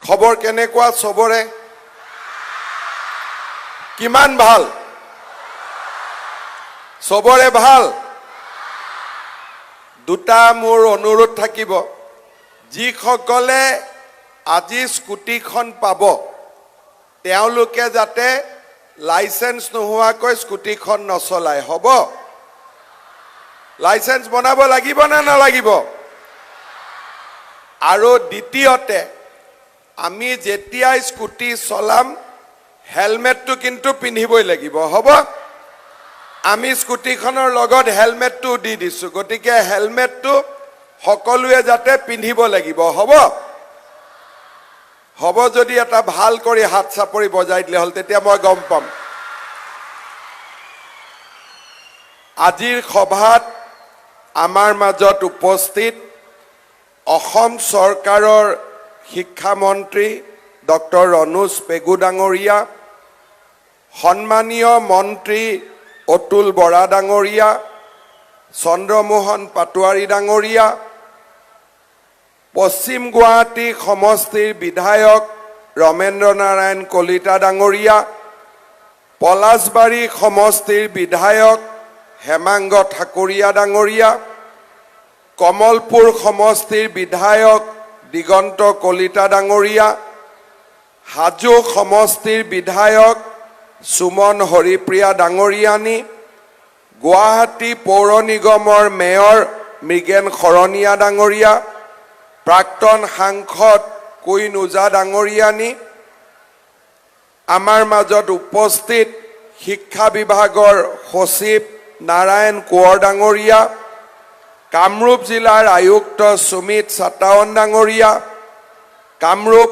খবৰ কেনেকুৱা সবৰে কিমান ভাল সবৰে ভাল দুটা মোৰ অনুৰোধ থাকিব যি সকলে আজি স্কুটিখন পাব তেওঁলোকে যাতে লাইসেন্স নোহোৱাকৈ স্কুটিখন নচলায় হ'ব লাইসেন্স বনাব লাগিব না নালাগিব আৰু দ্বিতীয়তে আমি যেতিয়া স্কুটি চলাম হেলমেটটো কিন্তু পিন্ধিবই লাগিব হ'ব আমি স্কুটিখনৰ লগত হেলমেটটো দি দিছো গতিকে হেলমেটটো সকলোৱে যাতে পিন্ধিব লাগিব হ'ব হ'ব যদি এটা ভাল কৰি হাত চাপৰি বজাই দিলে হল তেতিয়া মই গম পাম আজিৰ সভাত আমাৰ মাজত উপস্থিত অসম চৰকাৰৰ শিক্ষা মন্ত্ৰী ডক্টৰ ৰণোজ পেগু ডাঙৰীয়া সন্মানীয় মন্ত্ৰী অতুল বৰা ডাঙৰীয়া চন্দ্ৰমোহন পাটোৱাৰী ডাঙৰীয়া পশ্চিম গুৱাহাটী সমষ্টিৰ বিধায়ক ৰমেন্দ্ৰ নাৰায়ণ কলিতা ডাঙৰীয়া পলাশবাৰী সমষ্টিৰ বিধায়ক হেমাংগ ঠাকুৰীয়া ডাঙৰীয়া কমলপুৰ সমষ্টিৰ বিধায়ক দিগন্ত কলিতা ডাঙৰীয়া হাজো সমষ্টিৰ বিধায়ক সুমন হৰিপ্ৰিয়া ডাঙৰীয়ানী গুৱাহাটী পৌৰ নিগমৰ মেয়ৰ মৃগেন শৰণীয়া ডাঙৰীয়া প্ৰাক্তন সাংসদ কুইন ওজা ডাঙৰীয়ানী আমাৰ মাজত উপস্থিত শিক্ষা বিভাগৰ সচিব নাৰায়ণ কোঁৱৰ ডাঙৰীয়া কামৰূপ জিলাৰ আয়ুক্ত সুমিত সাতাৱন ডাঙৰীয়া কামৰূপ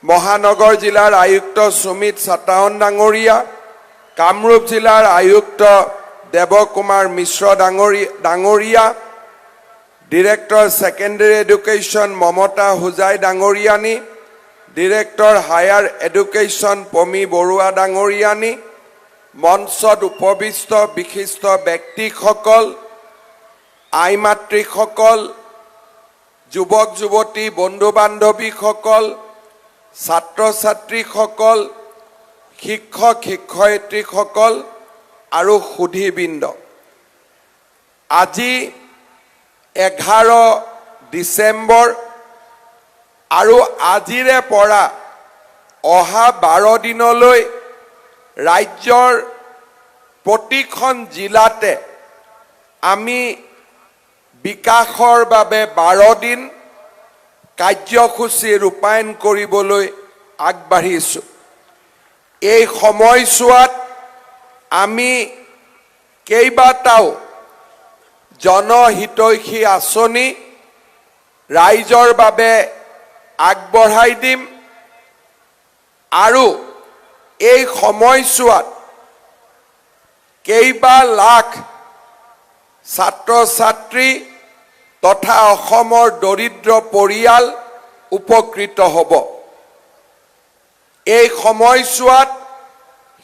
মহানগৰ জিলাৰ আয়ুক্ত সুমিত সাতাৱন ডাঙৰীয়া কামৰূপ জিলাৰ আয়ুক্ত দেৱকুমাৰ মিশ্ৰ ডাঙৰীয়া ডিৰেক্টৰ সেকেন্ডাৰী এডুকেশ্যন মমতা হুজাই ডাঙৰীয়ানী ডিৰেক্টৰ হায়াৰ এডুকেশ্যন পমি বৰুৱা ডাঙৰীয়ানী মঞ্চত উপবিষ্ট বিশিষ্ট ব্যক্তিসকল আই মাতৃসকল যুৱক যুৱতী বন্ধু বান্ধৱীসকল ছাত্ৰ ছাত্ৰীসকল শিক্ষক শিক্ষয়িত্ৰীসকল আৰু সুধীবৃন্দ আজি 11 ডিচেম্বৰ আৰু আজিৰে পৰা অহা 12 দিনলৈ ৰাজ্যৰ প্ৰতিখন জিলাতে আমি বিকাশৰ বাবে 12 দিন কাৰ্যসূচী ৰূপায়ণ কৰিবলৈ আগবাঢ়িছো এই সময়ছোৱাত আমি কেইবাটাও জনহিতৈষী আঁচনি ৰাইজৰ বাবে আগবঢ়াই দিম আৰু এই সময়ছোৱাত কেইবা লাখ ছাত্ৰ ছাত্ৰী তথা অসমৰ দৰিদ্ৰ পৰিয়াল উপকৃত হ'ব এই সময়ছোৱাত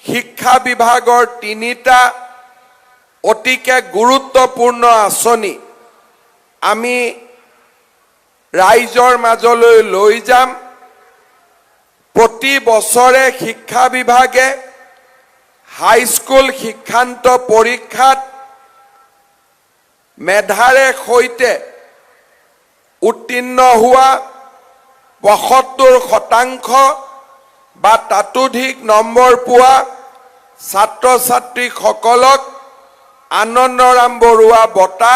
শিক্ষা বিভাগৰ 3টা অতিকে গুৰুত্বপূৰ্ণ আঁচনি আমি ৰাইজৰ মাজলৈ লৈ যাম প্ৰতি বছৰে শিক্ষা বিভাগে হাইস্কুল শিক্ষান্ত পৰীক্ষাত মেধাৰে সৈতে উত্তীৰ্ণ হোৱা 75% বা তাতোধিক নম্বৰ পোৱা ছাত্ৰ ছাত্ৰীসকলক আনন্দৰাম বৰুৱা বঁটা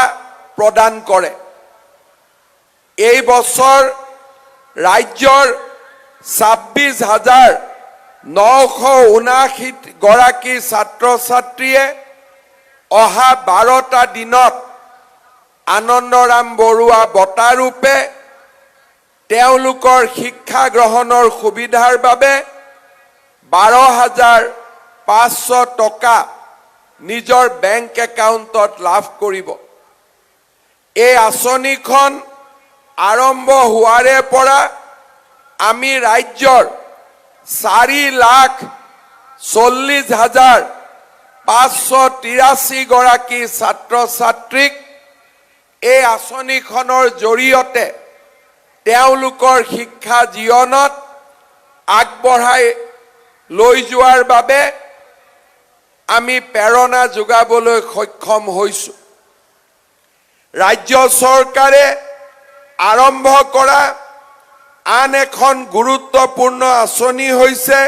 প্ৰদান কৰে এই বছৰ ৰাজ্যৰ 26,979 গৰাকী ছাত্ৰ ছাত্ৰীয়ে অহা 12টা দিনত আনন্দৰাম বৰুৱা বঁটা ৰূপে তেওঁলোকৰ শিক্ষা গ্ৰহণৰ সুবিধাৰ বাবে 12,500 টকা নিজৰ বেংক একাউণ্টত লাভ কৰিব এই আঁচনিখন আৰম্ভ হোৱাৰে পৰা আমি ৰাজ্যৰ 4,40,583 গৰাকী ছাত্ৰ ছাত্ৰীক এই আঁচনিখনৰ জৰিয়তে তেওঁলোকৰ শিক্ষা জীৱনত আগবঢ়াই লৈ যোৱাৰ বাবে আমি প্ৰেৰণা যোগাবলৈ সক্ষম হৈছো। ৰাজ্য চৰকাৰে আৰম্ভ কৰা আন এখন গুৰুত্বপূৰ্ণ আঁচনি হৈছে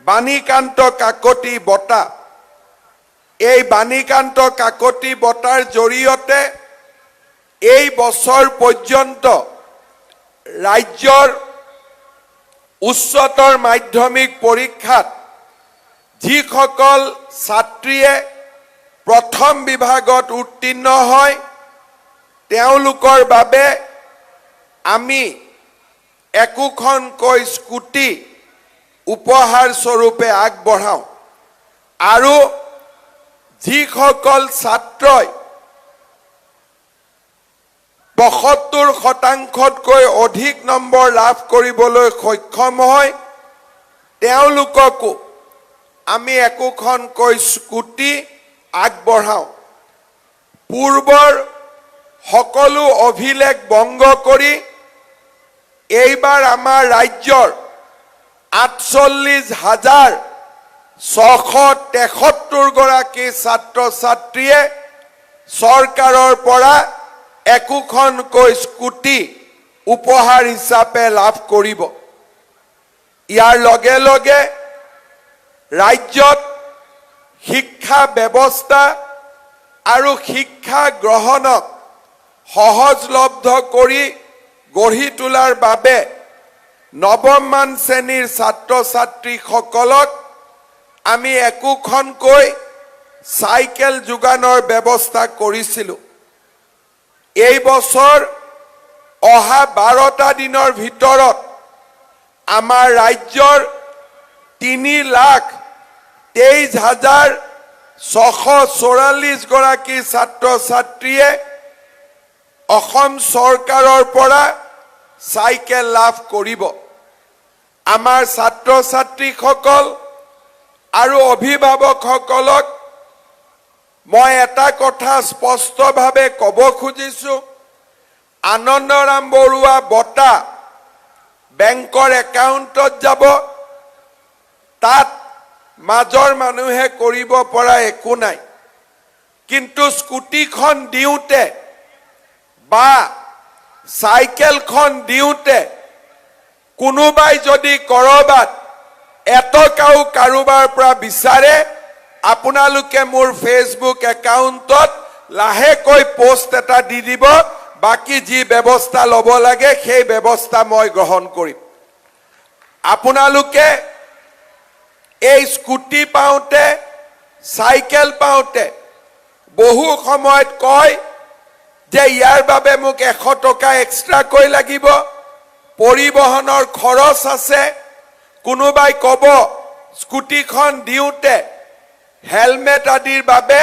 বাণীকান্ত কাকতি বঁটা। এই বাণীকান্ত কাকতি বঁটাৰ জৰিয়তে এই বছৰ পৰ্যন্ত ৰাজ্যৰ উচ্চতৰ মাধ্যমিক পৰীক্ষাত যিসকল ছাত্ৰীয়ে প্ৰথম বিভাগত উত্তীৰ্ণ হয় তেওঁলোকৰ বাবে আমি একোখনকৈ স্কুটি উপহাৰ স্বৰূপে আগবঢ়াওঁ আৰু যিসকল ছাত্ৰই ৭৫% অধিক নম্বৰ লাভ কৰিবলৈ সক্ষম হয় তেওঁলোককো আমি একোখনকৈ স্কুটি আগবঢ়াওঁ। পূৰ্বৰ সকলো অভিলেখ ভংগ কৰি এইবাৰ আমাৰ ৰাজ্যৰ ৪৮,৬৭৩ গৰাকী ছাত্ৰ ছাত্ৰীয়ে চৰকাৰৰ পৰা একোখনকৈ স্কুটি উপহাৰ হিচাপে লাভ কৰিব। ইয়াৰ লগে লগে ৰাজ্যত শিক্ষা ব্যৱস্থা আৰু শিক্ষা গ্ৰহণক সহজলভ্য কৰি গঢ়ি তোলাৰ বাবে নৱমমান শ্ৰেণীৰ ছাত্ৰ ছাত্ৰীসকলক আমি একোখনকৈ চাইকেল যোগানৰ ব্যৱস্থা কৰিছিলোঁ। এই বছৰ অহা ১২টা দিনৰ ভিতৰত আমাৰ ৰাজ্যৰ ৩,২৩,৬৪৪ গৰাকী ছাত্ৰ ছাত্ৰীয়ে অসম চৰকাৰৰ পৰা চাইকেল লাভ কৰিব। আমাৰ ছাত্ৰ ছাত্ৰীসকল আৰু অভিভাৱকসকলক মই এটা কথা স্পষ্টভাৱে ক'ব খুজিছো, আনন্দৰাম বৰুৱা বঁটা বেংকৰ একাউণ্টত যাব, তাত মাজৰ মানুহে কৰিব পৰা একো নাই। কিন্তু স্কুটিখন দিওঁতে বা চাইকেলখন দিওঁতে কোনোবাই যদি কৰবাত এটকাও কাৰোবাৰ পৰা বিচাৰে আপোনালোকে মোৰ ফেচবুক একাউণ্টত লাহেকৈ পোষ্ট এটা দি দিব, বাকি যি ব্যৱস্থা ল'ব লাগে সেই ব্যৱস্থা মই গ্ৰহণ কৰিম। আপোনালোকে এই স্কুটি পাওঁতে চাইকেল পাওঁতে বহু সময়ত কয় যে ইয়াৰ বাবে মোক ১০০ টকা এক্সট্ৰাকৈ লাগিব, পৰিবহনৰ খৰচ আছে। কোনোবাই ক'ব স্কুটিখন দিওঁতে হেলমেট আদিৰ বাবে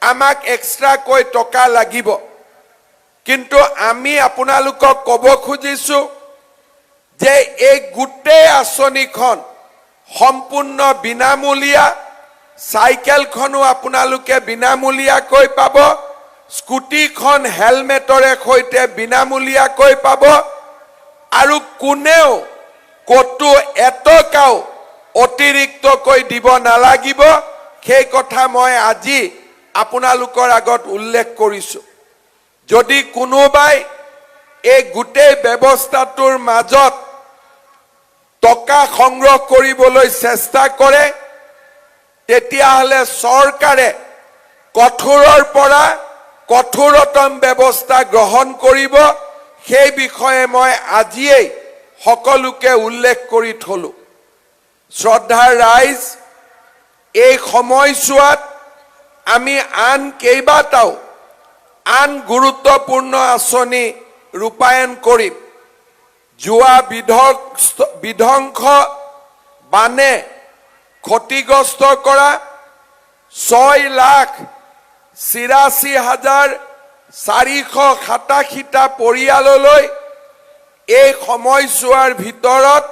আমাক এক্সট্ৰাকৈ টকা লাগিব। কিন্তু আমি আপোনালোকক ক'ব খুজিছো যে এই গোটেই আঁচনিখন সম্পূৰ্ণ বিনামূলীয়া। চাইকেলখনো আপোনালোকে বিনামূলীয়াকৈ পাব, স্কুটিখন হেলমেটৰে সৈতে বিনামূলীয়াকৈ পাব আৰু কোনেও কতো এটকাও অতিৰিক্তকৈ দিব নালাগিব। সেই কথা মই আজি আপোনালোকৰ আগত উল্লেখ কৰিছো। যদি কোনোবাই এই গোটেই ব্যৱস্থাটোৰ মাজত টকা সংগ্ৰহ কৰিবলৈ চেষ্টা কৰে তেতিয়াহ'লে চৰকাৰে কঠোৰৰ পৰা কঠোৰতম ব্যৱস্থা গ্ৰহণ কৰিব। সেই বিষয়ে মই আজিয়েই সকলোকে উল্লেখ কৰি থলো। শ্ৰদ্ধাৰ ৰাইজ, এই সময়ছোৱাত আমি আন কেইবাটাও গুৰুত্বপূৰ্ণ আঁচনি ৰূপায়ণ কৰিম। যোৱা বিধ্বংস বানে ক্ষতিগ্ৰস্ত কৰা ৬,৮৪,৪87টা পৰিয়াললৈ এই সময়ছোৱাৰ ভিতৰত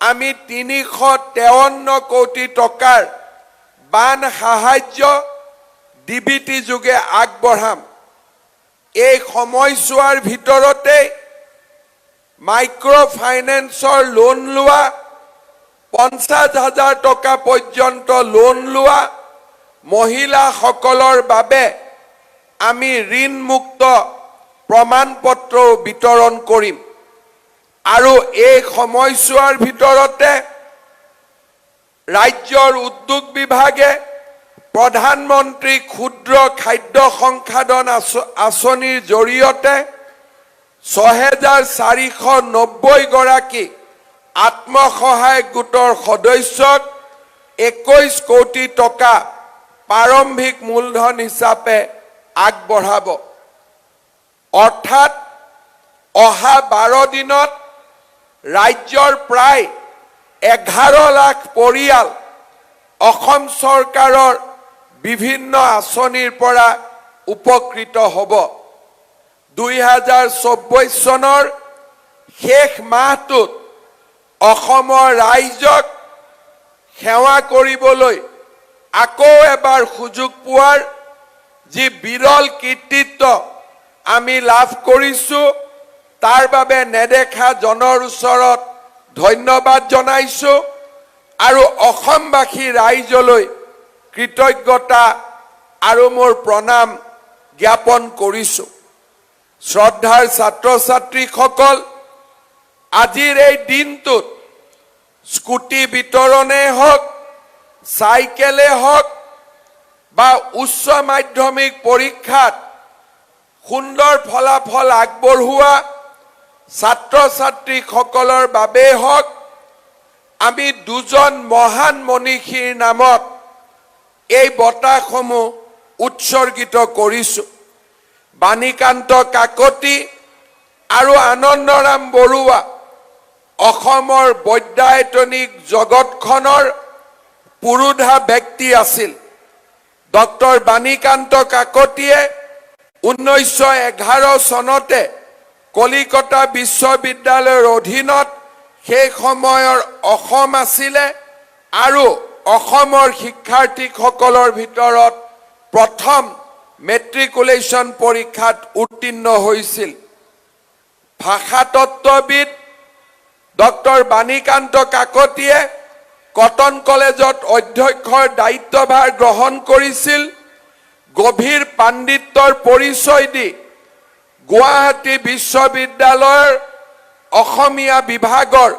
আমি ৩৫৩ কোটি টকাৰ বান সাহায্য ডিবিটি যোগে আগবঢ়াম। এই সময়ছোৱাৰ ভিতৰতে মাইক্ৰ ফাইনেন্সৰ লোন লোৱা 50,000 টকা পৰ্যন্ত লোন লোৱা মহিলাসকলৰ বাবে আমি ঋণমুক্ত প্ৰমাণপত্ৰ বিতৰণ কৰিম আৰু এই সময়ছোৱাৰ ভিতৰতে ৰাজ্যৰ উদ্যোগ বিভাগে প্ৰধানমন্ত্ৰী ক্ষুদ্ৰ খাদ্য সংসাধন আঁচনিৰ জৰিয়তে 6,490 গৰাকী আত্মসহায়ক গোটৰ সদস্যক 21 কোটি টকা প্ৰাৰম্ভিক মূলধন হিচাপে আগবঢ়াব। অৰ্থাৎ অহা 12 দিনত ৰাজ্যৰ প্ৰায় 11 লাখ পৰিয়াল অসম চৰকাৰৰ বিভিন্ন আঁচনিৰ পৰা উপকৃত হ'ব। 2024 চনৰ শেষ মাহটোত অসমৰ ৰাইজক সেৱা কৰিবলৈ আকৌ এবাৰ সুযোগ পোৱাৰ যি বিৰল কৃতিত্ব আমি লাভ কৰিছোঁ তাৰ বাবে নেদেখা জনৰ ওচৰত ধন্যবাদ জনাইছোঁ আৰু অসমবাসী ৰাইজলৈ কৃতজ্ঞতা আৰু মোৰ প্ৰণাম জ্ঞাপন কৰিছোঁ। শ্ৰদ্ধাৰ ছাত্ৰ ছাত্ৰীসকল, আজিৰ এই দিনটোত স্কুটি বিতৰণে হওক, চাইকেলে হওক বা উচ্চ মাধ্যমিক পৰীক্ষাত সুন্দৰ ফলাফল আগবঢ়োৱা ছাত্ৰ ছাত্ৰীসকলৰ বাবে হওক, আমি দুজন মহান মনীষীৰ নামত এই বঁটাসমূহ উৎসৰ্গিত কৰিছোঁ। বাণীকান্ত কাকতি আৰু আনন্দৰাম বৰুৱা অসমৰ বৈদ্যায়তনিক জগতখনৰ পুৰোধা ব্যক্তি আছিল। ডক্টৰ বাণীকান্ত কাকতিয়ে 1911 চনতে কলিকতা বিশ্ববিদ্যালয়ৰ অধীনত সেই সময়ৰ অসম আছিলে আৰু অসমৰ শিক্ষাৰ্থীসকলৰ ভিতৰত প্ৰথম মেট্ৰিকুলেশ্যন পৰীক্ষাত উত্তীৰ্ণ হৈছিল। ভাষাতত্ত্ববিদ ডক্টৰ বাণীকান্ত কাকতিয়ে কটন কলেজত অধ্যক্ষৰ দায়িত্বভাৰ গ্ৰহণ কৰিছিল। গভীৰ পাণ্ডিত্যৰ পৰিচয় দি গুৱাহাটী বিশ্ববিদ্যালয়ৰ অসমীয়া বিভাগৰ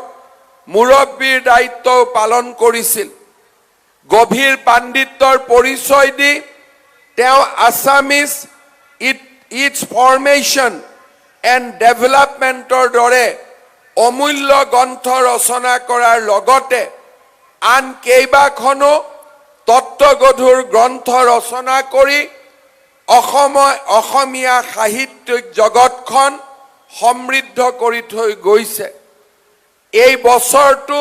মুৰব্বীৰ দায়িত্বও পালন কৰিছিল। গভীৰ পাণ্ডিত্যৰ পৰিচয় দি তেওঁ আছামিজ ইটছ ফৰ্মেশ্যন এণ্ড ডেভেলপমেণ্টৰ দৰে অমূল্য গ্ৰন্থ ৰচনা কৰাৰ লগতে আন কেইবাখনো তত্ত্বগধুৰ গ্ৰন্থ ৰচনা কৰি অসমীয়া সাহিত্যিক জগতখন সমৃদ্ধ কৰি থৈ গৈছে। এই বছৰটো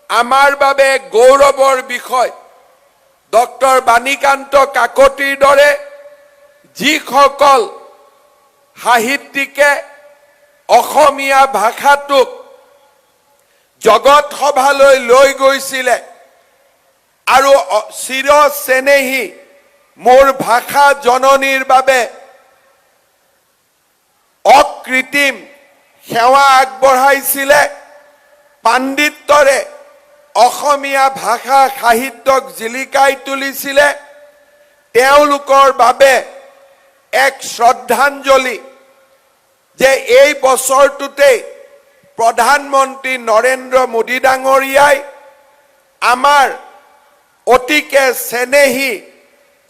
আমাৰ বাবে গৌৰৱৰ বিষয়। ডক্টৰ বাণীকান্ত কাকতিৰ দৰে যিসকল সাহিত্যিকে অসমীয়া ভাষাটোক জগত সভালৈ লৈ গৈছিলে আৰু চিৰ চেনেহী মোৰ ভাষা জননীৰ বাবে অকৃত্ৰিম সেৱা আগবঢ়াইছিলে, পাণ্ডিত্যৰে অসমীয়া ভাষা সাহিত্যক জিলিকাই তুলিছিলে, তেওঁলোকৰ বাবে এক শ্ৰদ্ধাঞ্জলি যে এই বছৰটোতেই প্ৰধানমন্ত্ৰী নৰেন্দ্ৰ মোদী ডাঙৰীয়াই আমাৰ অতিকে চেনেহী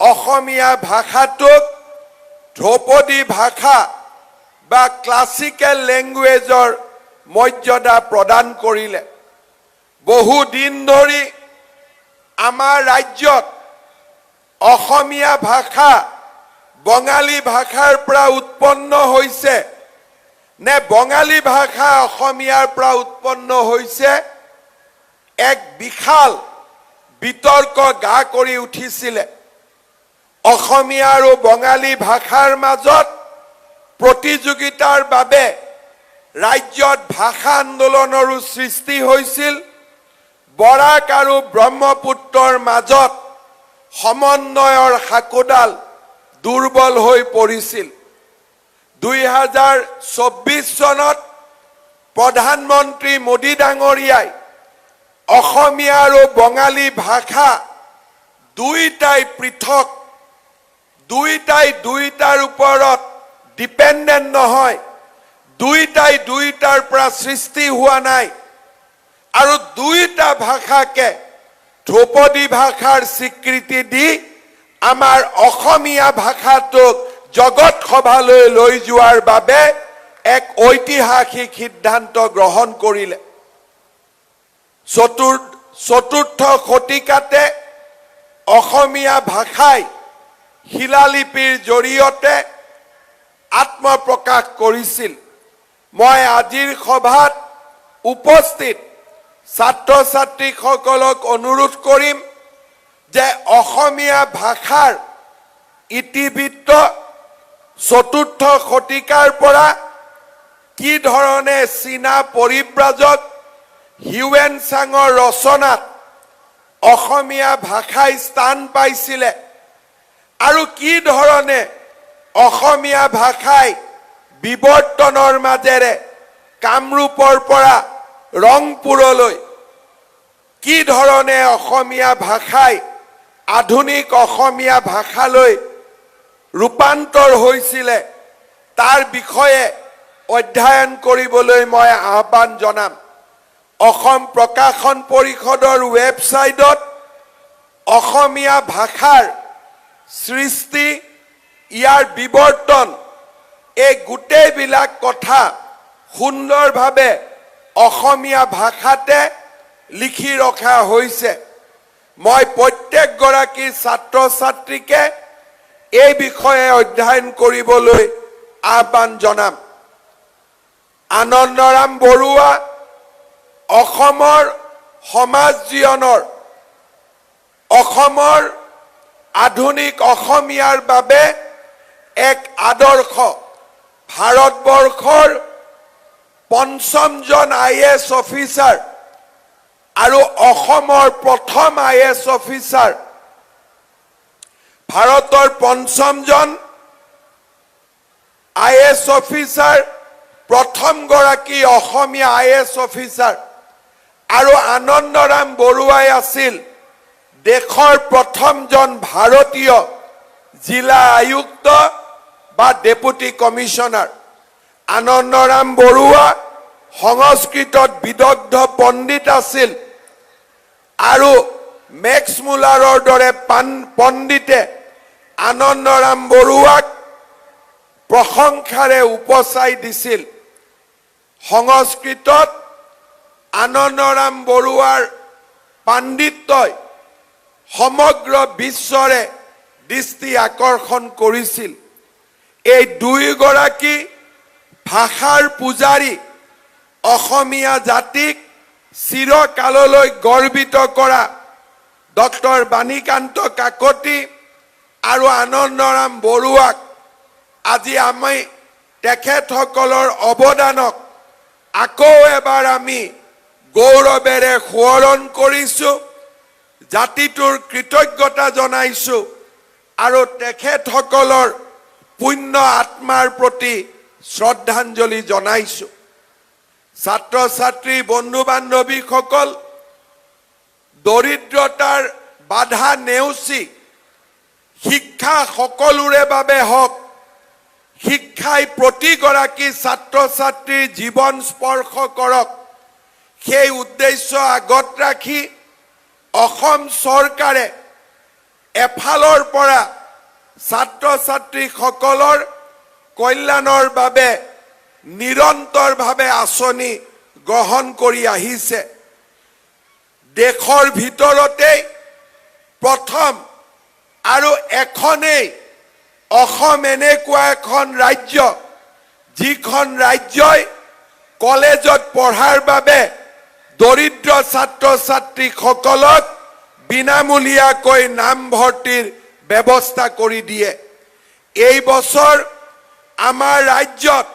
অসমীয়া ভাষাটোক ধ্ৰুপদী ভাষা বা ক্লাছিকেল লেংগুৱেজৰ মৰ্যাদা প্ৰদান কৰিলে। বহু দিন ধৰি আমাৰ ৰাজ্যত অসমীয়া ভাষা বঙালী ভাষাৰ পৰা উৎপন্ন হৈছে নে বঙালী ভাষা অসমীয়াৰ পৰা উৎপন্ন হৈছে, এক বিশাল বিতৰ্ক গা কৰি উঠিছিলে। অসমীয়া আৰু বঙালী ভাষাৰ মাজত প্ৰতিযোগিতাৰ বাবে ৰাজ্যত ভাষা আন্দোলনৰো সৃষ্টি হৈছিল। বৰাক আৰু ব্ৰহ্মপুত্ৰৰ মাজত সমন্বয়ৰ সাকোডাল দুৰ্বল হৈ পৰিছিল। 2024 চনত প্ৰধানমন্ত্ৰী মোদী ডাঙৰীয়াই অসমীয়া আৰু বঙালী ভাষা দুইটাই পৃথক, দুইটাৰ ওপৰত ডিপেণ্ডেণ্ট নহয়, দুইটাৰ পৰা সৃষ্টি হোৱা নাই, আৰু দুইটা ভাষাকে ধ্ৰুপদী ভাষাৰ স্বীকৃতি দি আমাৰ অসমীয়া ভাষাটোক জগত সভালৈ লৈ যোৱাৰ বাবে এক ঐতিহাসিক সিদ্ধান্ত গ্ৰহণ কৰিলে। চতুৰ্থ শতিকাতে অসমীয়া ভাষাই শিলালিপিৰ জৰিয়তে আত্মপ্ৰকাশ কৰিছিল। মই আজিৰ সভাত উপস্থিত ছাত্ৰ ছাত্ৰীসকলক অনুৰোধ কৰিম যে অসমীয়া ভাষাৰ ইতিবৃত্ত চতুৰ্থ শতিকাৰ পৰা কি ধৰণে চীনা পৰিব্ৰাজক হিউৱেন চাঙৰ ৰচনাত অসমীয়া ভাষাই স্থান পাইছিলে আৰু কি ধৰণে অসমীয়া ভাষাই বিৱৰ্তনৰ মাজেৰে কামৰূপৰ পৰা ৰংপুৰলৈ কি ধৰণে অসমীয়া ভাষাই আধুনিক অসমীয়া ভাষালৈ ৰূপান্তৰ হৈছিলে তাৰ বিষয়ে অধ্যয়ন কৰিবলৈ মই আহ্বান জনাম। অসম প্ৰকাশন পৰিষদৰ ৱেবছাইটত অসমীয়া ভাষাৰ সৃষ্টি, ইয়াৰ বিৱৰ্তন, এই গোটেইবিলাক কথা সুন্দৰভাৱে অসমীয়া ভাষাতে লিখি ৰখা হৈছে। মই প্ৰত্যেকগৰাকী ছাত্ৰ ছাত্ৰীকে এই বিষয়ে অধ্যয়ন কৰিবলৈ আহ্বান জনাম। আনন্দৰাম বৰুৱা অসমৰ সমাজ জীৱনৰ, অসমৰ আধুনিক অসমীয়াৰ বাবে এক আদৰ্শ। ভাৰতবৰ্ষৰ পঞ্চমজন IAS অফিচাৰ আৰু অসমৰ প্ৰথম IAS অফিচাৰ, ভাৰতৰ পঞ্চমজন IAS অফিচাৰ, প্ৰথমগৰাকী অসমীয়া IAS অফিচাৰ, আৰু আনন্দৰাম বৰুৱাই আছিল দেশৰ প্ৰথমজন ভাৰতীয় জিলা আয়ুক্ত বা ডেপুটি কমিশনাৰ। আনন্দৰাম বৰুৱা সংস্কৃতত বিদগ্ধ পণ্ডিত আছিল আৰু মেক্স মুলাৰৰ দৰে পণ্ডিতে আনন্দৰাম বৰুৱাক প্ৰশংসাৰে উপচাই দিছিল। সংস্কৃতত আনন্দৰাম বৰুৱাৰ পাণ্ডিত্যই সমগ্ৰ বিশ্বৰে দৃষ্টি আকৰ্ষণ কৰিছিল। এই দুয়োগৰাকী ভাষাৰ পূজাৰী অসমীয়া জাতিক চিৰকাললৈ গৰ্বিত কৰা ডক্টৰ বাণীকান্ত কাকতি আৰু আনন্দৰাম বৰুৱাক আজি আমি তেখেতসকলৰ অৱদানক আকৌ এবাৰ আমি গৌৰৱেৰে সোঁৱৰণ কৰিছোঁ, জাতিটোৰ কৃতজ্ঞতা জনাইছোঁ আৰু তেখেতসকলৰ পুণ্য আত্মাৰ প্ৰতি শ্ৰদ্ধাঞ্জলি জনাইছোঁ। ছাত্ৰ ছাত্ৰী বন্ধু বান্ধৱীসকল, দৰিদ্ৰতাৰ বাধা নেওচি শিক্ষা সকলোৰে বাবে হওক, শিক্ষাই প্ৰতিগৰাকী ছাত্ৰ ছাত্ৰীৰ জীৱন স্পৰ্শ কৰক, সেই উদ্দেশ্য আগত ৰাখি অসম চৰকাৰে এফালৰ পৰা ছাত্ৰ ছাত্ৰীসকলৰ কল্যাণৰ বাবে নিৰন্তৰভাৱে আঁচনি গ্ৰহণ কৰি আহিছে। দেশৰ ভিতৰতেই প্ৰথম আৰু এখনেই অসম এনেকুৱা এখন ৰাজ্য যিখন ৰাজ্যই কলেজত পঢ়াৰ বাবে দৰিদ্ৰ ছাত্ৰ ছাত্ৰীসকলক বিনামূলীয়াকৈ নামভৰ্তিৰ ব্যৱস্থা কৰি দিয়ে। এই বছৰ আমাৰ ৰাজ্যত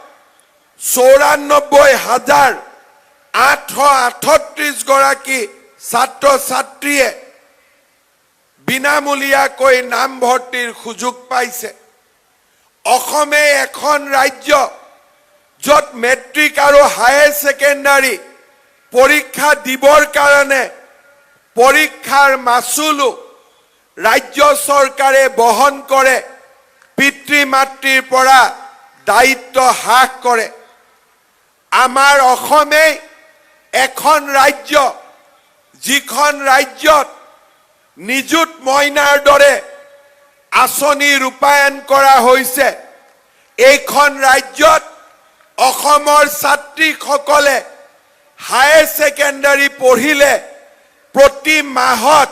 ৯৪,৮৩৮ গৰাকী ছাত্ৰ ছাত্ৰীয়ে বিনামূলীয়াকৈ নামভৰ্তিৰ সুযোগ পাইছে। অসমে এখন ৰাজ্য য'ত মেট্ৰিক আৰু হায়াৰ ছেকেণ্ডাৰী পৰীক্ষা দিবৰ কাৰণে পৰীক্ষাৰ মাচুলো ৰাজ্য চৰকাৰে বহন কৰে, পিতৃ মাতৃৰ পৰা দায়িত্ব হ্ৰাস কৰে। আমাৰ অসমেই এখন ৰাজ্য যিখন ৰাজ্যত নিযুত মইনাৰ দৰে আঁচনি ৰূপায়ণ কৰা হৈছে। এইখন ৰাজ্যত অসমৰ ছাত্ৰীসকলে হায়াৰ ছেকেণ্ডাৰী পঢ়িলে প্ৰতি মাহত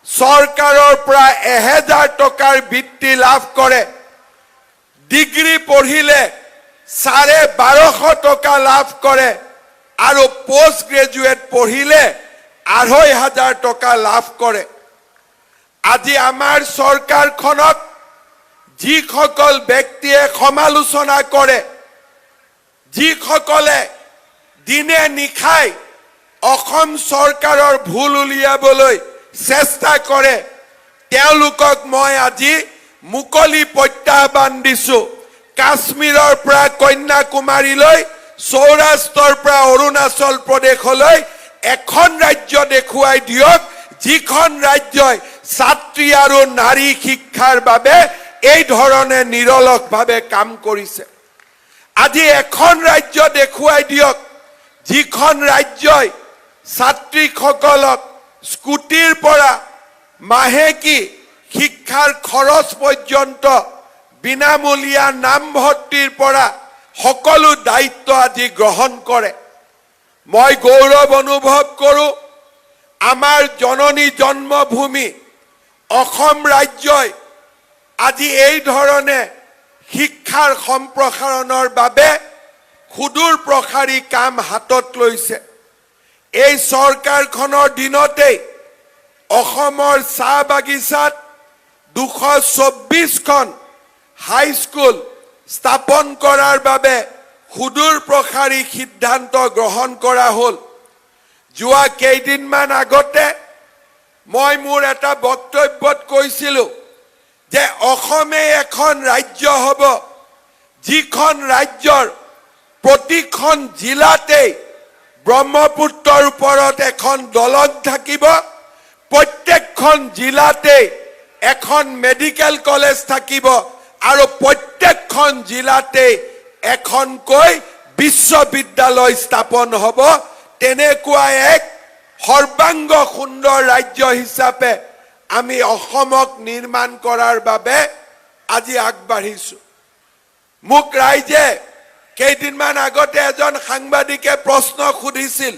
চৰকাৰৰ পৰা 1000 টকাৰ বৃত্তি লাভ কৰে। ডিগ্ৰী পঢ়িলে 1250 টকা লাভ কৰে আৰু পোষ্ট গ্ৰেজুৱেট পঢ়িলে 2500 টকা লাভ কৰে। আজি আমাৰ চৰকাৰখনক যিসকল ব্যক্তিয়ে সমালোচনা কৰে, যিসকলে দিনে নিশাই অসম চৰকাৰৰ ভুল উলিয়াবলৈ চেষ্টা কৰে, তেওঁলোকক মই আজি মুকলি প্ৰত্যাহ্বান দিছো। কাশ্মীৰৰ পৰা কন্যাকুমাৰীলৈ, সৌৰাষ্ট্ৰৰ পৰা অৰুণাচল প্ৰদেশলৈ এখন ৰাজ্য দেখুৱাই দিয়ক যিখন ৰাজ্যই ছাত্ৰী আৰু নাৰী শিক্ষাৰ বাবে এই ধৰণে নিৰলসভাৱে কাম কৰিছে। আজি এখন ৰাজ্য দেখুৱাই দিয়ক যিখন ৰাজ্যই ছাত্ৰীসকলক স্কুটিৰ পৰা মাহেকী শিক্ষাৰ খৰচ পৰ্যন্ত বিনামূলীয়া নামভৰ্তিৰ পৰা সকলো দায়িত্ব আজি গ্ৰহণ কৰে। মই গৌৰৱ অনুভৱ কৰোঁ আমাৰ জননী জন্মভূমি অসম ৰাজ্যই আজি এই ধৰণে শিক্ষাৰ সম্প্ৰসাৰণৰ বাবে সুদূৰ প্ৰসাৰী কাম হাতত লৈছে। এই চৰকাৰখনৰ দিনতেই অসমৰ চাহ বাগিচাত 224খন হাইস্কুল স্থাপন কৰাৰ বাবে সুদূৰ প্ৰসাৰী সিদ্ধান্ত গ্ৰহণ কৰা হ'ল। যোৱা কেইদিনমান আগতে মই মোৰ এটা বক্তব্যত কৈছিলোঁ যে অসমে এখন ৰাজ্য হ'ব যিখন ৰাজ্যৰ প্ৰতিখন জিলাতেই ব্ৰহ্মপুত্ৰৰ ওপৰত এখন দলং থাকিব, প্ৰত্যেকখন জিলাতেই এখন মেডিকেল কলেজ থাকিব আৰু প্ৰত্যেকখন জিলাতেই এখনকৈ বিশ্ববিদ্যালয় স্থাপন হ'ব। তেনেকুৱা এক সৰ্বাংগ সুন্দৰ ৰাজ্য হিচাপে আমি অসমক নিৰ্মাণ কৰাৰ বাবে আজি আগবাঢ়িছো। মোক ৰাইজে কেইদিনমান আগতে এজন সাংবাদিকে প্ৰশ্ন সুধিছিল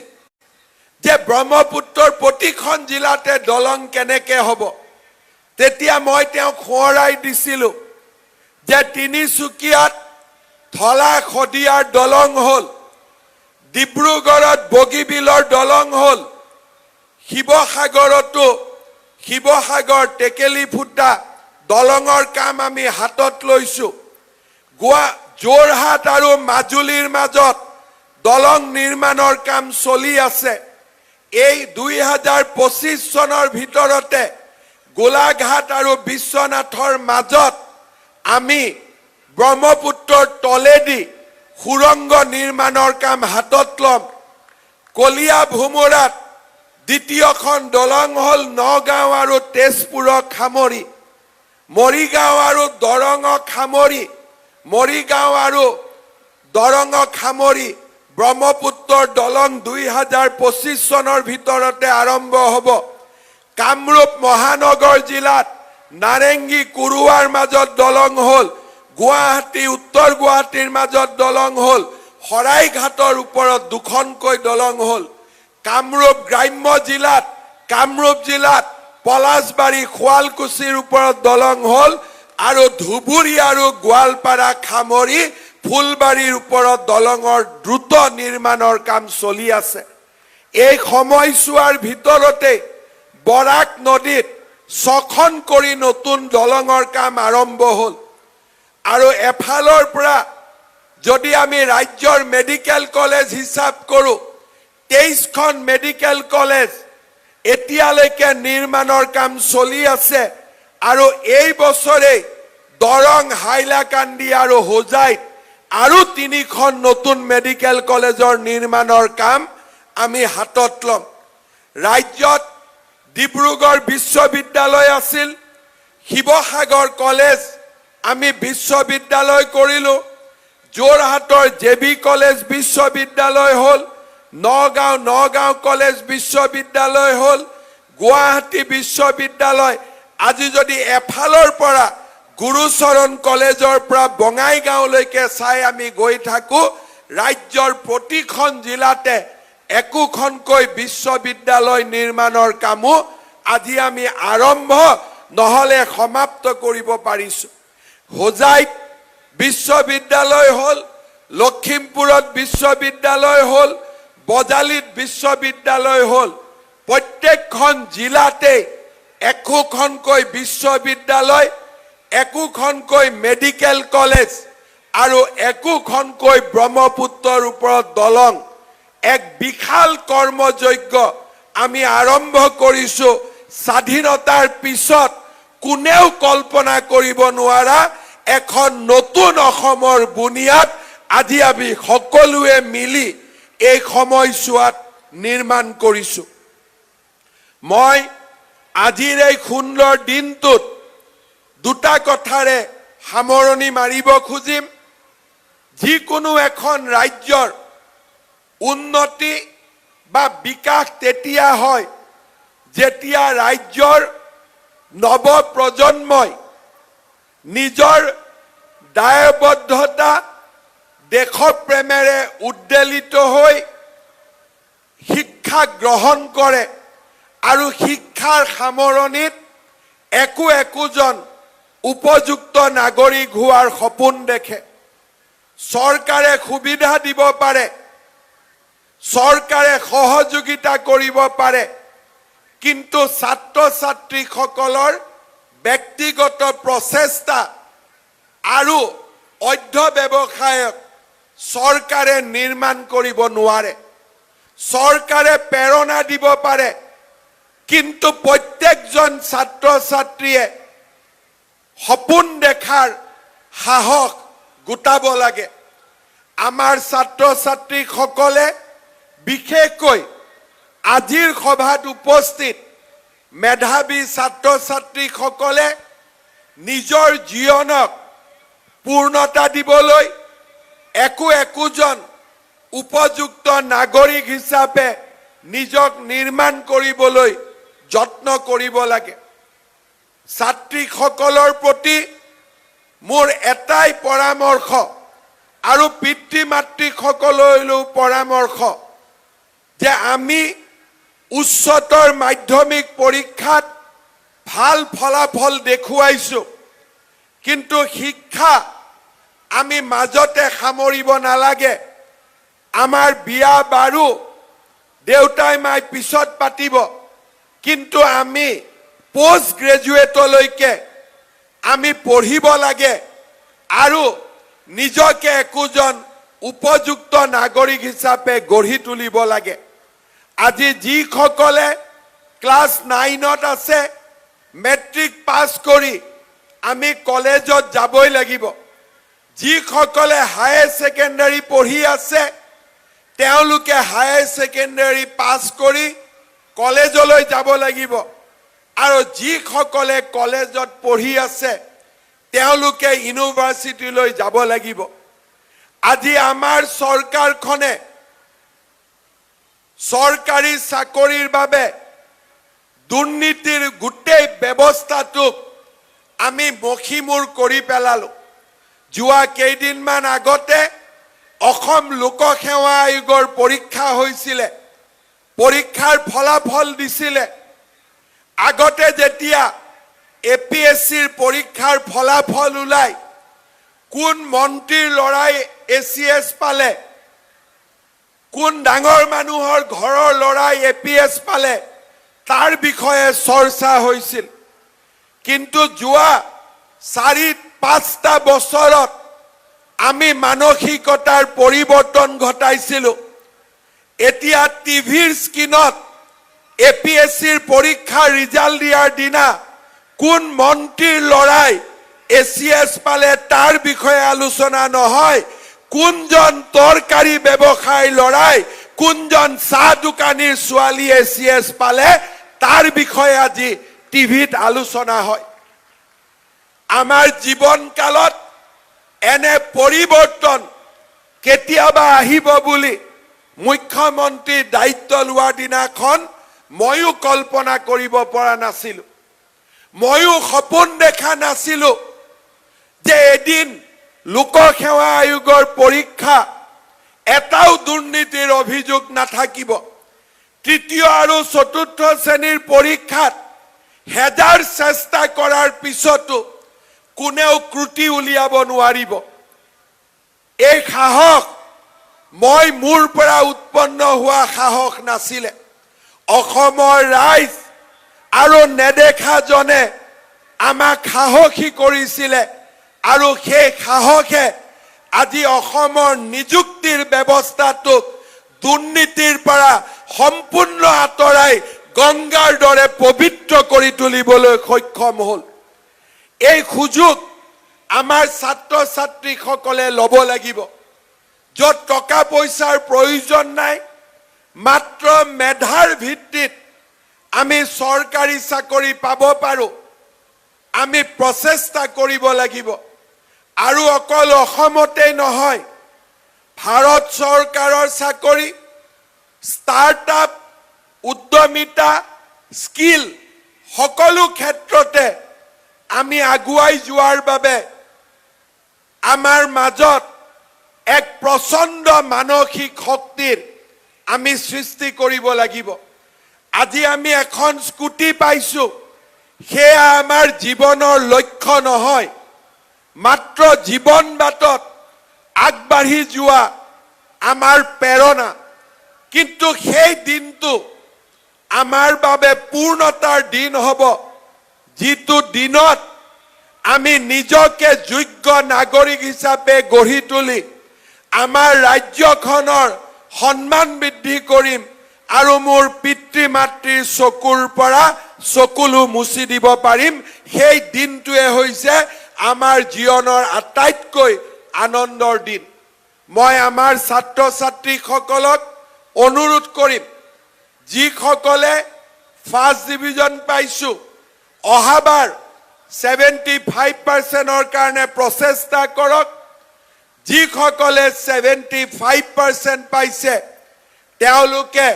যে ব্ৰহ্মপুত্ৰৰ প্ৰতিখন জিলাতে দলং কেনেকে হ'ব। তেতিয়া মই তেওঁক সোঁৱৰাই দিছিলোঁ যে তিনিচুকীয়াত ধলা শদিয়াৰ দলং হ'ল, ডিব্ৰুগড়ত বগীবিলৰ দলং হ'ল, শিৱসাগৰতো শিৱসাগৰ টেকেলি ফুটা দলঙৰ কাম আমি হাতত লৈছোঁ। যোৰহাট আৰু মাজুলীৰ মাজত দলং নিৰ্মাণৰ কাম চলি আছে। এই 2025 চনৰ ভিতৰতে গোলাঘাট আৰু বিশ্বনাথৰ মাজত আমি ব্ৰহ্মপুত্ৰৰ তলেদি সুৰংগ নিৰ্মাণৰ কাম হাতত ল'ম। কলীয়া ভোমোৰাত দ্বিতীয়খন দলং হ'ল নগাঁও আৰু তেজপুৰক সামৰি, মৰিগাঁও আৰু দৰঙক সামৰি, মৰিগাঁও আৰু দৰঙক সামৰি ব্ৰহ্মপুত্ৰৰ দলং 2025 চনৰ ভিতৰতে আৰম্ভ হ'ব। কামৰূপ মহানগৰ জিলাত নাৰেংগী কুৰুৱাৰ মাজত দলং হ'ল, গুৱাহাটী উত্তৰ গুৱাহাটীৰ মাজত দলং হ'ল, শৰাইঘাটৰ ওপৰত 2খনকৈ দলং হ'ল। কামৰূপ গ্ৰাম্য জিলাত কামৰূপ জিলাত পলাশবাৰী শুৱালকুছিৰ ওপৰত দলং হ'ল আৰু ধুবুৰী আৰু গোৱালপাৰা সামৰি ফুলবাৰীৰ ওপৰত দলঙৰ দ্ৰুত নিৰ্মাণৰ কাম চলি আছে। এই সময়ছোৱাৰ ভিতৰতে বৰাক নদীত 6খন কৰি নতুন দলঙৰ কাম আৰম্ভ হ'ল। আৰু এফালৰ পৰা যদি আমি ৰাজ্যৰ মেডিকেল কলেজ হিচাপ কৰোঁ, 23খন মেডিকেল কলেজ এতিয়ালৈকে নিৰ্মাণৰ কাম চলি আছে। আৰু এই বছৰে দৰং, হাইলাকান্দি আৰু হোজাইত আৰু 3খন নতুন মেডিকেল কলেজৰ নিৰ্মাণৰ কাম আমি হাতত লম ৰাজ্যত ডিব্ৰুগড় বিশ্ববিদ্যালয় আছিল শিৱসাগৰ কলেজ আমি বিশ্ববিদ্যালয় কৰিলো যোৰহাটৰ জেবি কলেজ বিশ্ববিদ্যালয় হল নগাঁও কলেজ বিশ্ববিদ্যালয় হল গুৱাহাটী বিশ্ববিদ্যালয় আজি যদি এফালৰ পৰা গুৰুচৰণ কলেজৰ পৰা বঙাইগাঁওলৈকে চাই আমি গৈ থাকো ৰাজ্যৰ প্ৰতিখন জিলাতে একোখনকৈ বিশ্ববিদ্যালয় নিৰ্মাণৰ কামো আজি আমি আৰম্ভ নহলে সমাপ্ত কৰিব পাৰিছো হোজাইত বিশ্ববিদ্যালয় হল লখিমপুৰত বিশ্ববিদ্যালয় হল বজালিত বিশ্ববিদ্যালয় হল প্ৰত্যেকখন জিলাতে একোখনকৈ বিশ্ববিদ্যালয় একোখনকৈ মেডিকেল কলেজ আৰু একোখনকৈ ব্ৰহ্মপুত্ৰৰ ওপৰত দলং এক বিশাল কৰ্মযজ্ঞ আমি আৰম্ভ কৰিছো স্বাধীনতাৰ পিছত কোনেও কল্পনা কৰিব নোৱাৰা এখন নতুন অসমৰ বুনিয়াদ আজি আমি সকলোৱে মিলি এই সময়ছোৱাত নিৰ্মাণ কৰিছো মই আজিৰ এই সুন্দৰ দিনটোত দুটা কথাৰে সামৰণি মাৰিব খুজিম যিকোনো এখন ৰাজ্যৰ উন্নতি বা বিকাশ তেতিয়া হয় যেতিয়া ৰাজ্যৰ নৱ প্ৰজন্মই নিজৰ দায়বদ্ধতা দেশপ্ৰেমেৰে উদ্বেলিত হৈ শিক্ষা গ্ৰহণ কৰে আৰু শিক্ষাৰ সামৰণিত একোজন উপযুক্ত নাগৰিক হোৱাৰ সপোন দেখে চৰকাৰে সুবিধা দিব পাৰে চৰকাৰে সহযোগিতা কৰিব পাৰে কিন্তু ছাত্ৰ ছাত্ৰীসকলৰ ব্যক্তিগত প্ৰচেষ্টা আৰু অধ্যৱসায়ক চৰকাৰে নিৰ্মাণ কৰিব নোৱাৰে চৰকাৰে প্ৰেৰণা দিব পাৰে কিন্তু প্ৰত্যেকজন ছাত্ৰ ছাত্ৰীয়ে সপোন দেখাৰ সাহস গোটাব লাগে আমাৰ ছাত্ৰ ছাত্ৰীসকলে বিশেষকৈ আজিৰ সভাত উপস্থিত মেধাৱী ছাত্ৰ ছাত্ৰীসকলে নিজৰ জীৱনক পূৰ্ণতা দিবলৈ একোজন উপযুক্ত নাগৰিক হিচাপে নিজক নিৰ্মাণ কৰিবলৈ যত্ন কৰিব লাগে ছাত্ৰীসকলৰ প্ৰতি মোৰ এটাই পৰামৰ্শ আৰু পিতৃ মাতৃসকললৈও পৰামৰ্শ যে আমি উচ্চতৰ মাধ্যমিক পৰীক্ষাত ভাল ফলাফল দেখুৱাইছো কিন্তু শিক্ষা আমি মাজতে সামৰিব নালাগে আমাৰ বিয়া বাৰু দেউতাই মাই পিছত পাতিব কিন্তু আমি পোষ্ট গ্ৰেজুৱেটলৈকে আমি পঢ়িব লাগে আৰু নিজকে একোজন উপযুক্ত নাগৰিক হিচাপে গঢ়ি তুলিব লাগে আজি যিসকলে ক্লাছ 9ত আছে মেট্ৰিক পাছ কৰি আমি কলেজত যাবই লাগিব যিসকলে হায়াৰ সেকেন্ডাৰী পঢ়ি আছে তেওঁলোকে হায়াৰ সেকেন্ডাৰী পাছ কৰি কলেজলৈ যাব লাগিব আৰু যিসকলে কলেজত পঢ়ি আছে তেওঁলোকে ইউনিভাৰ্চিটিলৈ যাব লাগিব আজি আমাৰ চৰকাৰখনে চৰকাৰী চাকৰিৰ বাবে দুৰ্নীতিৰ গোটেই ব্যৱস্থাটোক আমি মখিমূৰ কৰি পেলালো যোৱা কেইদিনমান আগতে অসম লোকসেৱা আয়োগৰ পৰীক্ষা হৈছিল পৰীক্ষাৰ ফলাফল দিছিল আগতে যেতিয়া এপিএসসিৰ পৰীক্ষাৰ ফলাফল ওলাই কোন মন্ত্ৰীৰ লৰাই এসিএস পালে কোন ডাঙৰ মানুহৰ ঘৰৰ লৰাই এপিএস পালে তাৰ বিষয়ে চৰ্চা হৈছিল কিন্তু যোৱা 4-5টা বছৰত আমি মানসিকতাৰ পৰিৱৰ্তন ঘটাইছিলো এতিয়া টিভিৰ স্ক্ৰিনত এপিএসসিৰ পৰীক্ষাৰ ৰিজাল্ট দিয়াৰ দিনা কোন মন্ত্ৰীৰ লৰাই এসিএস পালে তাৰ বিষয়ে আলোচনা নহয় কোনজন তৰকাৰী ব্যৱসায়ী লৰাই কোনজন চাহ দোকানীৰ ছোৱালীয়ে CS পালে তাৰ বিষয়ে আজি টিভিত আলোচনা হয় আমাৰ জীৱন কালত এনে পৰিৱৰ্তন কেতিয়াবা আহিব বুলি মুখ্যমন্ত্ৰী দায়িত্ব লোৱাৰ দিনাখন ময়ো কল্পনা কৰিব পৰা নাছিলো ময়ো সপোন দেখা নাছিলো যে এদিন লোকসেৱা আয়োগৰ পৰীক্ষা এটাও দুৰ্নীতিৰ অভিযোগ নাথাকিব তৃতীয় আৰু চতুৰ্থ শ্ৰেণীৰ পৰীক্ষাত হেজাৰ চেষ্টা কৰাৰ পিছতো কোনেও ত্ৰুটি উলিয়াব নোৱাৰিব এই সাহস মই মোৰ পৰা উৎপন্ন হোৱা সাহস নাছিলে অসমৰ ৰাইজ আৰু নেদেখা জনে আমাক সাহসী কৰিছিলে আৰু সেই সাহসে আজি অসমৰ নিযুক্তিৰ ব্যৱস্থাটোক দুৰ্নীতিৰ পৰা সম্পূৰ্ণ আঁতৰাই গংগাৰ দৰে পবিত্ৰ কৰি তুলিবলৈ সক্ষম হ'ল এই সুযোগ আমাৰ ছাত্ৰ ছাত্ৰীসকলে ল'ব লাগিব য'ত টকা পইচাৰ প্ৰয়োজন নাই মাত্ৰ মেধাৰ ভিত্তিত আমি চৰকাৰী চাকৰি পাব পাৰো আমি প্ৰচেষ্টা কৰিব লাগিব আৰু অকল অসমতে নহয় ভাৰত চৰকাৰৰ চাকৰি ষ্টাৰ্টআপ উদ্যমিতা স্কিল সকলো ক্ষেত্ৰতে আমি আগুৱাই যোৱাৰ বাবে আমাৰ মাজত এক প্ৰচণ্ড মানসিক শক্তিৰ আমি সৃষ্টি কৰিব লাগিব আজি আমি এখন স্কুটি পাইছো সেয়া আমাৰ জীৱনৰ লক্ষ্য নহয় মাত্ৰ জীৱন বাটত আগবাঢ়ি যোৱা আমাৰ প্ৰেৰণা কিন্তু সেই দিনটো আমাৰ বাবে পূৰ্ণতাৰ দিন হ'ব যিটো দিনত আমি নিজকে যোগ্য নাগৰিক হিচাপে গঢ়ি তুলি আমাৰ ৰাজ্যখনৰ সন্মান বৃদ্ধি কৰিম আৰু মোৰ পিতৃ মাতৃৰ চকুৰ পৰা চকুলো মুছি দিব পাৰিম সেই দিনটোৱে হৈছে আমাৰ জীৱনৰ আটাইতকৈ আনন্দৰ দিন মই আমাৰ ছাত্ৰ ছাত্ৰীসকলক অনুৰোধ কৰিম যিসকলে ফাৰ্ষ্ট ডিভিজন পাইছো অহাবাৰ 75%ৰ কাৰণে প্ৰচেষ্টা কৰক যিসকলে 75% পাইছে তেওঁলোকে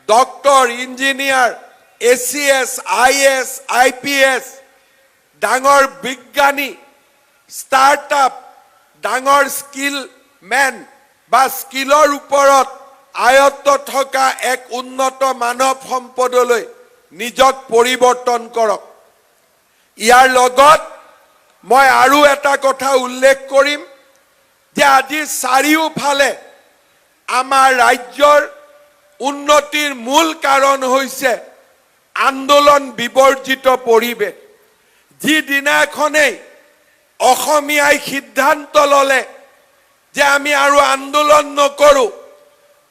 doctor engineer ACS IS IPS ডাঙৰ বিজ্ঞানী ষ্টাৰ্টআপ ডাঙৰ স্কিল মেন বা স্কিলৰ ওপৰত আয়ত্ত থকা এক উন্নত মানৱ সম্পদলৈ নিজক পৰিৱৰ্তন কৰক ইয়াৰ লগত মই আৰু এটা কথা উল্লেখ কৰিম যে আজি চাৰিওফালে আমাৰ ৰাজ্যৰ উন্নতিৰ মূল কাৰণ হৈছে আন্দোলন বিবৰ্জিত পৰিৱেশ যি দিনাখনেই অসমীয়াই সিদ্ধান্ত ললে যে আমি আৰু আন্দোলন নকৰো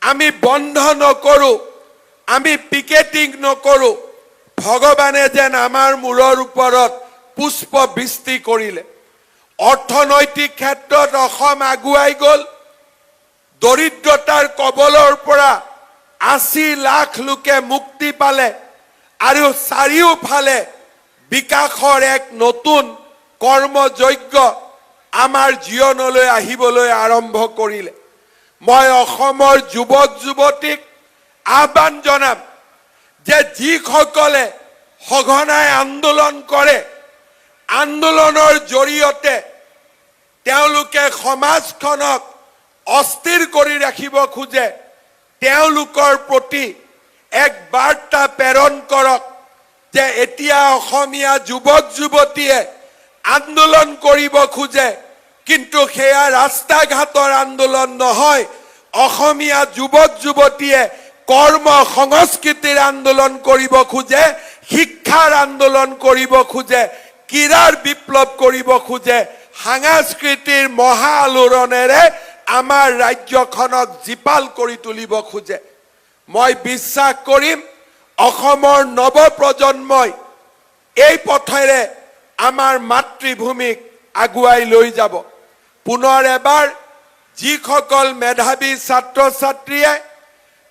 আমি বন্ধ নকৰো আমি পিকেটিং নকৰো ভগৱানে যেন আমাৰ মূৰৰ ওপৰত পুষ্প বৃষ্টি কৰিলে অৰ্থনৈতিক ক্ষেত্ৰত অসম আগুৱাই গ'ল দৰিদ্ৰতাৰ কবলৰ পৰা 80 লাখ লোকে মুক্তি পালে আৰু চাৰিওফালে বিকাশৰ এক নতুন কৰ্মযজ্ঞ আমাৰ জীৱনলৈ আহিবলৈ আৰম্ভ কৰিলে মই অসমৰ যুৱক যুৱতীক আহ্বান জনাম যে যিসকলে সঘনাই আন্দোলন কৰে আন্দোলনৰ জৰিয়তে তেওঁলোকে সমাজখনক অস্থিৰ কৰি ৰাখিব খোজে তেওঁলোকৰ প্ৰতি এক বাৰ্তা প্ৰেৰণ কৰক যে এতিয়া অসমীয়া যুৱক যুৱতীয়ে আন্দোলন কৰিব খোজে কিন্তু সেয়া ৰাস্তা ঘাটৰ আন্দোলন নহয় অসমীয়া যুৱক যুৱতীয়ে কৰ্ম সংস্কৃতিৰ আন্দোলন কৰিব খোজে শিক্ষাৰ আন্দোলন কৰিব খোজে ক্ৰীড়াৰ বিপ্লৱ কৰিব খোজে সাংস্কৃতিৰ মহা আলোড়নেৰে আমাৰ ৰাজ্যখনক জীপাল কৰি তুলিব খোজে মই বিশ্বাস কৰিম অসমৰ নৱ প্ৰজন্মই এই পথেৰে আমাৰ মাতৃভূমিক আগুৱাই লৈ যাব পুনৰ এবাৰ যিসকল মেধাৱী ছাত্ৰ ছাত্ৰীয়ে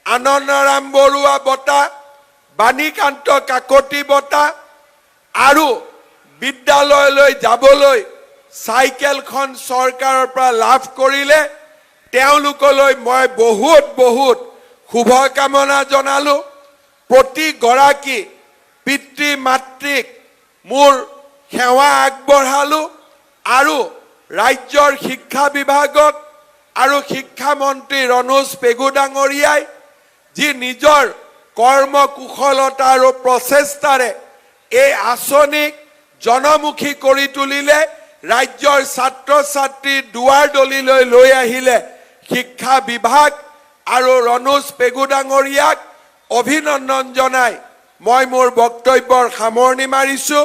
আনন্দৰাম বৰুৱা বঁটা, বাণীকান্ত কাকতি বঁটা আৰু বিদ্যালয়লৈ যাবলৈ চাইকেলখন চৰকাৰৰ পৰা লাভ কৰিলে, তেওঁলোকলৈ মই বহুত বহুত শুভকামনা জনালো। প্ৰতিগৰাকী পিতৃ মাতৃক মোৰ সেৱা আগবঢ়ালো আৰু ৰাজ্যৰ শিক্ষা বিভাগক আৰু শিক্ষামন্ত্ৰী ৰণোজ পেগু ডাঙৰীয়াই যি নিজৰ কৰ্মকুশলতা আৰু প্ৰচেষ্টাৰে এই আঁচনিক জনমুখী কৰি তুলিলে, ৰাজ্যৰ ছাত্ৰ ছাত্ৰী দুৱাৰ দলিলৈ লৈ আহিলে, শিক্ষা বিভাগ আৰু ৰণোজ পেগু ডাঙৰীয়াক অভিনন্দন জনাই মই মোৰ বক্তব্যৰ সামৰণি মাৰিছো।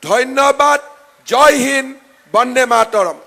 ধন্যবাদ। জয় হিন্দ, বন্দে মাতৰম।